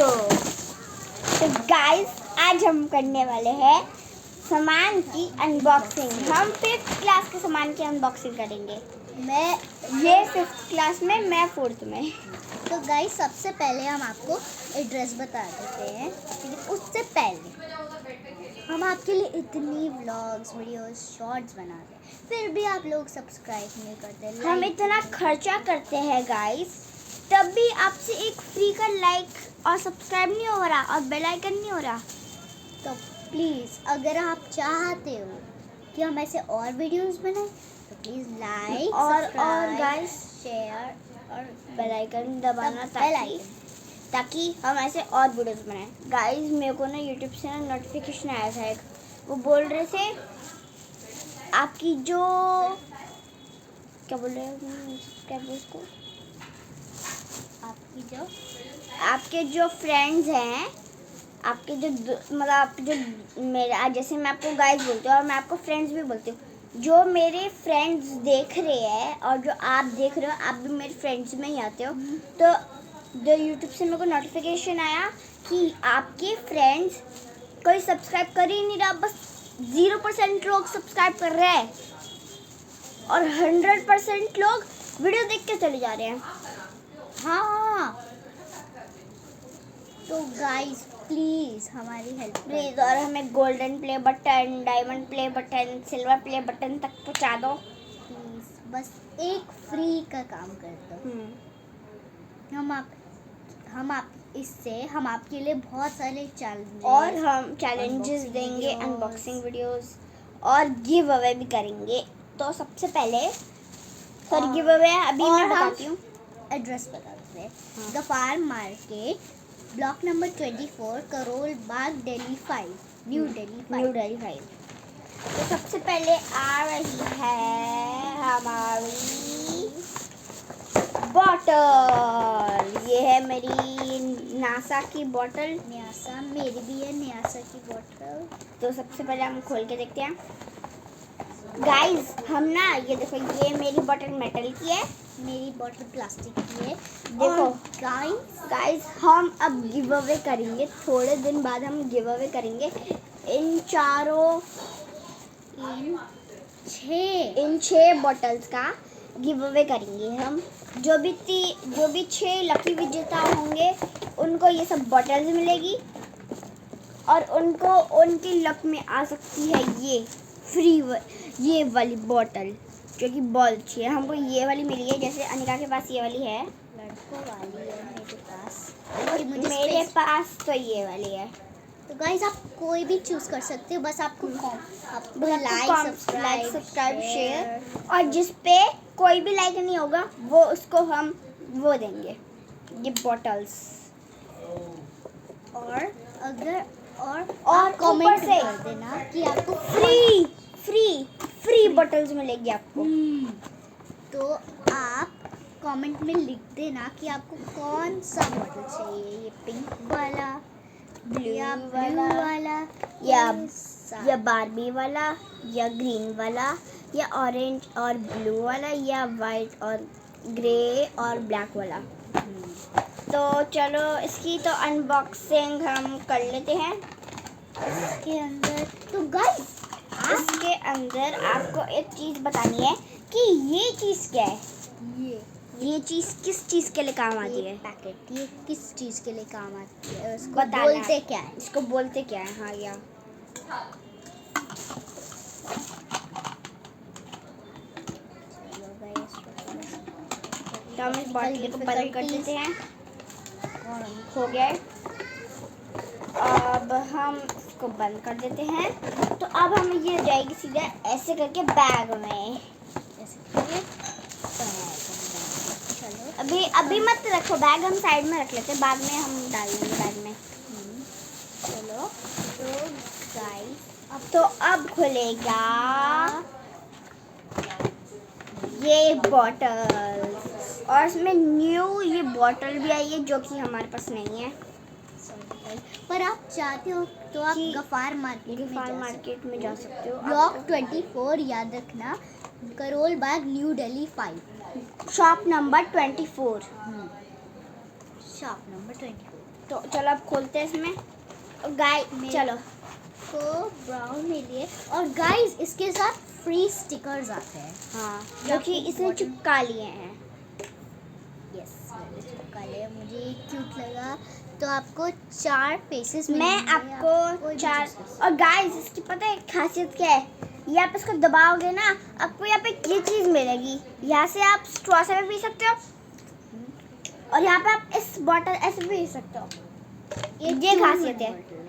Video. तो guys आज हम करने वाले हैं सामान की अनबॉक्सिंग। हम 5th क्लास के सामान की अनबॉक्सिंग करेंगे। ये 5th क्लास में, मैं 4th में। तो गाइस सबसे पहले हम आपको एड्रेस बता देते हैं, लेकिन उससे पहले हम आपके लिए इतनी व्लॉग्स, वीडियोस, शॉर्ट्स बनाते हैं, फिर भी आप लोग सब्सक्राइब नहीं करते। हम इतना खर्चा करते हैं गाइस, तब भी आपसे एक फ्री का लाइक और सब्सक्राइब नहीं हो रहा और बेल आइकन नहीं हो रहा। तो प्लीज़ अगर आप चाहते हो कि हम ऐसे और वीडियोस बनाएं तो प्लीज़ लाइक और गाइस शेयर और बेल आइकन दबाना बेल आइकन। ताकि हम ऐसे और वीडियोस बनाएं। गाइस मेरे को ना यूट्यूब से ना नोटिफिकेशन आया था एक, वो बोल रहे थे आपकी जो क्या बोल रहे हैं, क्या बोल उसको, आपके जो फ्रेंड्स हैं, आपके जो मतलब आपके जो मेरे, जैसे मैं आपको गाइस बोलती हूँ और मैं आपको फ्रेंड्स भी बोलती हूँ, जो मेरे फ्रेंड्स देख रहे हैं और जो आप देख रहे हो, आप भी मेरे फ्रेंड्स में ही आते हो। तो जो यूट्यूब से मेरे को नोटिफिकेशन आया कि आपके फ्रेंड्स कोई सब्सक्राइब कर ही नहीं रहा, बस 0% लोग सब्सक्राइब कर रहे हैं और 100% लोग वीडियो देख के चले जा रहे हैं। हाँ, तो गाइस प्लीज़ हमारी हेल्प प्लीज़, और हमें golden play button, diamond play button, silver play button तक पहुंचा दो प्लीज़। बस एक फ्री का काम कर दो। हम आपके लिए बहुत सारे चैलेंज और हम चैलेंजेस देंगे, अनबॉक्सिंग वीडियोस और गिव अवे भी करेंगे। तो सबसे पहले गिव अवे अभी मैं बताती हूँ। एड्रेस बता देते हैं। Ghaffar market, block number 24, Karol Bagh, Delhi 5, new Delhi 5। तो सबसे पहले आ रही है हमारी बॉटल। ये है मेरी नासा की बॉटल। न्यासा, मेरी भी है न्यासा की बॉटल। तो सबसे पहले हम खोल के देखते हैं गाइस। हम ना, ये देखो, ये मेरी बॉटल मेटल की है, मेरी बॉटल प्लास्टिक की है। देखो गाइस हम अब गिव अवे करेंगे, थोड़े दिन बाद हम गिव अवे करेंगे इन 6 बॉटल्स का गिव अवे करेंगे हम। जो भी 6 लकी विजेता होंगे उनको ये सब बॉटल्स मिलेगी और उनको उनकी लक में आ सकती है ये वाली बॉटल, जो कि बहुत अच्छी है। हमको ये वाली मिली है, जैसे अनिका के पास ये वाली है, लड़कों वाली है मेरे पास, और मेरे पास तो ये वाली है। तो गाइस आप कोई भी चूज कर सकते हो, बस आपको लाइक, सब्सक्राइब, शेयर, और जिस पे कोई भी लाइक नहीं होगा वो उसको हम वो देंगे, ये बॉटल्स। और अगर और कमेंट से कर देना कि आपको फ्री बॉटल्स मिलेगी आपको। तो आप कमेंट में लिख देना कि आपको कौन सा बॉटल चाहिए, ये पिंक वाला, ब्लू वाला या बारबी वाला, या ग्रीन वाला, या ऑरेंज और ब्लू वाला, या वाइट और ग्रे और ब्लैक वाला। तो चलो इसकी तो अनबॉक्सिंग हम कर लेते हैं। इसके अंदर तो गाइस इसके अंदर आपको एक चीज़ बतानी है कि ये चीज़ क्या है। ये चीज़ किस चीज़ के लिए काम आती है? पैकेट ये किस चीज़ के लिए काम आती है, उसको बताना। बोलते क्या है? इसको बोलते क्या है? हाँ, या तो हम इस बॉटल को बंद कर देते हैं। हो गया है। अब हम इसको बंद कर देते हैं। तो अब हम ये जाएगी सीधा ऐसे करके बैग में। चलो अभी मत रखो बैग, हम साइड में रख लेते हैं, बाद में हम डाल देंगे बैग में। चलो तो गाइस तो अब खुलेगा ये बॉटल, और इसमें न्यू ये बॉटल भी आई है जो कि हमारे पास नहीं है। पर आप चाहते हो तो आप गफार मार्केट में जा सकते हो। ब्लॉक 24 याद रखना, Karol Bagh, New Delhi 5, shop number 24। Sharp number 24 तो चलो अब खोलते हैं इसमें। चलो को ब्राउन मिली है। और गाइस इसके साथ फ्री स्टिकर्स आते हैं। हाँ, जो कि इसने Bottom- चिपका लिए हैं। यस मैंने चिपका लिया, मुझे क्यूट लगा। तो आपको 4 पीसेस मैं मिलेंगे, आप आपको कोई भी 4 चूज़ कर सकते और गाइस इसकी पता है खासियत क्या है? ये आप इसको दबाओगे ना, आपको यहाँ पे ये चीज़ मिलेगी। यहाँ से आप स्ट्रॉ से भी पी सकते हो और यहाँ पे आप इस बॉटल ऐसे भी पी सकते हो। हैं। ये two खासियत in है। bottle